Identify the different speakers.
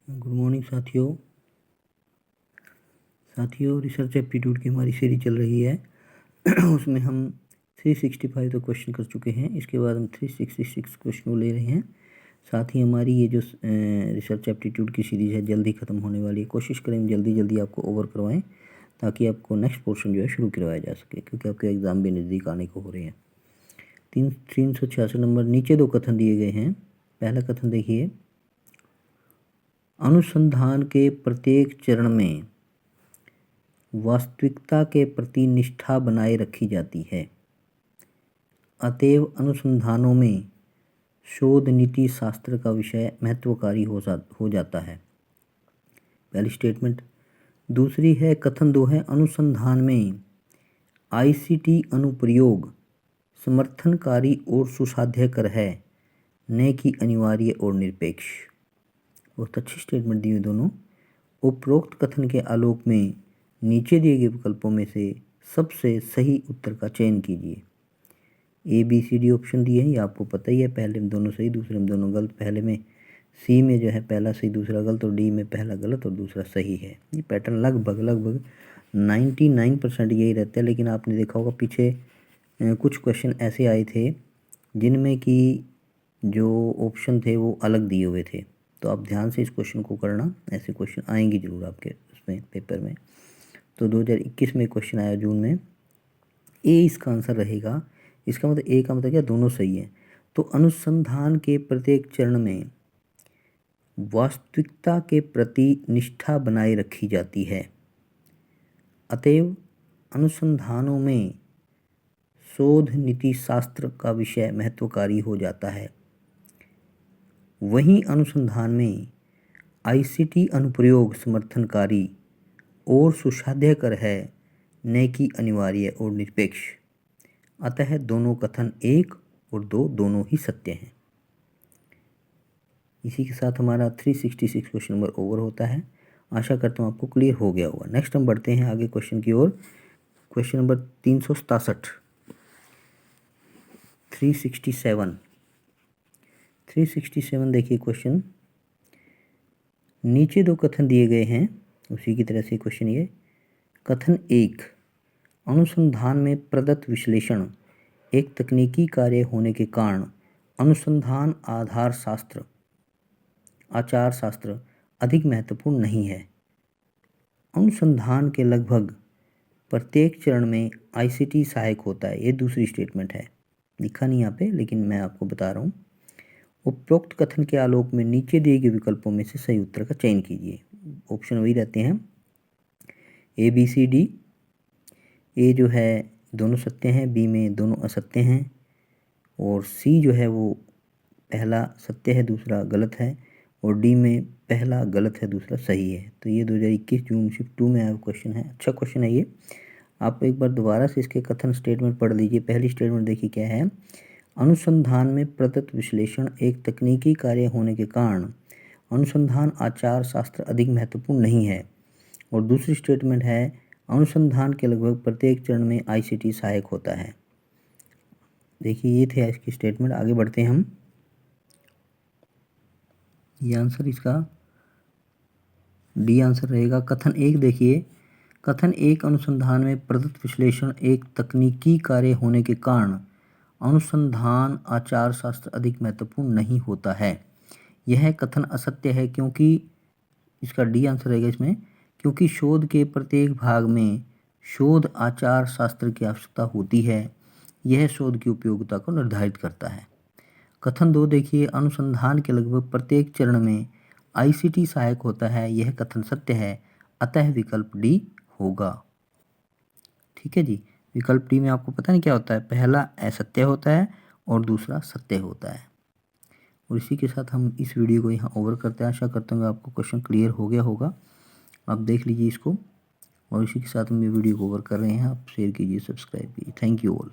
Speaker 1: Good morning साथियों research aptitude की हमारी सीरीज चल रही है। उसमें हम 365 तो क्वेश्चन कर चुके हैं। इसके बाद हम 366 क्वेश्चन को ले रहे हैं। साथ ही हमारी ये जो रिसर्च एप्टीट्यूड की सीरीज़ है जल्दी ख़त्म होने वाली है। कोशिश करें जल्दी जल्दी आपको ओवर करवाएं ताकि आपको नेक्स्ट पोर्शन जो है शुरू करवाया जा सके, क्योंकि आपके एग्ज़ाम भी नज़दीक आने को हो रहे हैं। 366 नंबर नीचे दो कथन दिए गए हैं। पहला कथन देखिए, अनुसंधान के प्रत्येक चरण में वास्तविकता के प्रति निष्ठा बनाए रखी जाती है, अतएव अनुसंधानों में शोध नीति शास्त्र का विषय महत्वकारी हो जाता है। पहली स्टेटमेंट। दूसरी है, कथन 2 है, अनुसंधान में आईसीटी अनुप्रयोग समर्थनकारी और सुसाध्यकर है, न कि अनिवार्य और निरपेक्ष। बहुत अच्छी स्टेटमेंट दी हुई दोनों। उपरोक्त कथन के आलोक में नीचे दिए गए विकल्पों में से सबसे सही उत्तर का चयन कीजिए। A B C D option दिए हैं, ये आपको पता ही है। पहले में दोनों सही, दूसरे में दोनों गलत। पहले में सी में जो है पहला सही दूसरा गलत, और डी में पहला गलत और दूसरा सही है। ये पैटर्न लगभग 99% यही रहता है। लेकिन आपने देखा होगा पीछे कुछ क्वेश्चन ऐसे आए थे जिनमें कि जो ऑप्शन थे वो अलग दिए हुए थे। तो आप ध्यान से इस क्वेश्चन को करना, ऐसे क्वेश्चन आएंगे जरूर आपके उसमें पेपर में। तो 2021 में क्वेश्चन आया जून में, ए इसका आंसर रहेगा। इसका मतलब ए का मतलब क्या, दोनों सही है। तो अनुसंधान के प्रत्येक चरण में वास्तविकता के प्रति निष्ठा बनाए रखी जाती है, अतएव अनुसंधानों में शोध नीति शास्त्र का विषय महत्वकारी हो जाता है। वहीं अनुसंधान में आईसीटी अनुप्रयोग समर्थनकारी और सुसाध्यकर है, न कि अनिवार्य और निरपेक्ष। अतः दोनों कथन 1 और 2 दोनों ही सत्य हैं। इसी के साथ हमारा 366 क्वेश्चन नंबर ओवर होता है। आशा करता हूँ आपको क्लियर हो गया होगा। नेक्स्ट हम बढ़ते हैं आगे क्वेश्चन की ओर। क्वेश्चन नंबर 367 367 देखिए क्वेश्चन। नीचे दो कथन दिए गए हैं, उसी की तरह से क्वेश्चन ये। कथन 1, अनुसंधान में प्रदत्त विश्लेषण एक तकनीकी कार्य होने के कारण अनुसंधान आचार शास्त्र अधिक महत्वपूर्ण नहीं है। अनुसंधान के लगभग प्रत्येक चरण में आईसीटी सहायक होता है। ये दूसरी स्टेटमेंट है, लिखा नहीं यहाँ पे लेकिन मैं आपको बता रहा हूँ। उपरोक्त कथन के आलोक में नीचे दिए गए विकल्पों में से सही उत्तर का चयन कीजिए। ऑप्शन वही रहते हैं, ए बी सी डी। ए जो है दोनों सत्य हैं, बी में दोनों असत्य हैं, और सी जो है वो पहला सत्य है दूसरा गलत है, और डी में पहला गलत है दूसरा सही है। तो ये 2021 जून शिफ्ट 2 में आया क्वेश्चन है। अच्छा क्वेश्चन है ये। आप एक बार दोबारा से इसके कथन स्टेटमेंट पढ़ लीजिए। पहली स्टेटमेंट देखिए क्या है, अनुसंधान में प्रदत्त विश्लेषण एक तकनीकी कार्य होने के कारण अनुसंधान आचार शास्त्र अधिक महत्वपूर्ण नहीं है। और दूसरी स्टेटमेंट है, अनुसंधान के लगभग प्रत्येक चरण में आईसीटी सहायक होता है। देखिए ये थे इसकी स्टेटमेंट। आगे बढ़ते हैं हम। ये आंसर इसका डी आंसर रहेगा। कथन 1 देखिए, कथन 1, अनुसंधान में प्रदत्त विश्लेषण एक तकनीकी कार्य होने के कारण अनुसंधान आचार शास्त्र अधिक महत्वपूर्ण नहीं होता है। यह कथन असत्य है, क्योंकि इसका डी आंसर रहेगा इसमें, क्योंकि शोध के प्रत्येक भाग में शोध आचार शास्त्र की आवश्यकता होती है। यह शोध की उपयोगिता को निर्धारित करता है। कथन 2 देखिए, अनुसंधान के लगभग प्रत्येक चरण में आईसीटी सहायक होता है। यह कथन सत्य है, अतः विकल्प डी होगा। ठीक है जी। विकल्प डी में आपको पता नहीं क्या होता है, पहला असत्य होता है और दूसरा सत्य होता है। और इसी के साथ हम इस वीडियो को यहाँ ओवर करते हैं। आशा करता हूँ आपको क्वेश्चन क्लियर हो गया होगा। आप देख लीजिए इसको, और इसी के साथ हम ये वीडियो को ओवर कर रहे हैं। आप शेयर कीजिए, सब्सक्राइब कीजिए। Thank you all.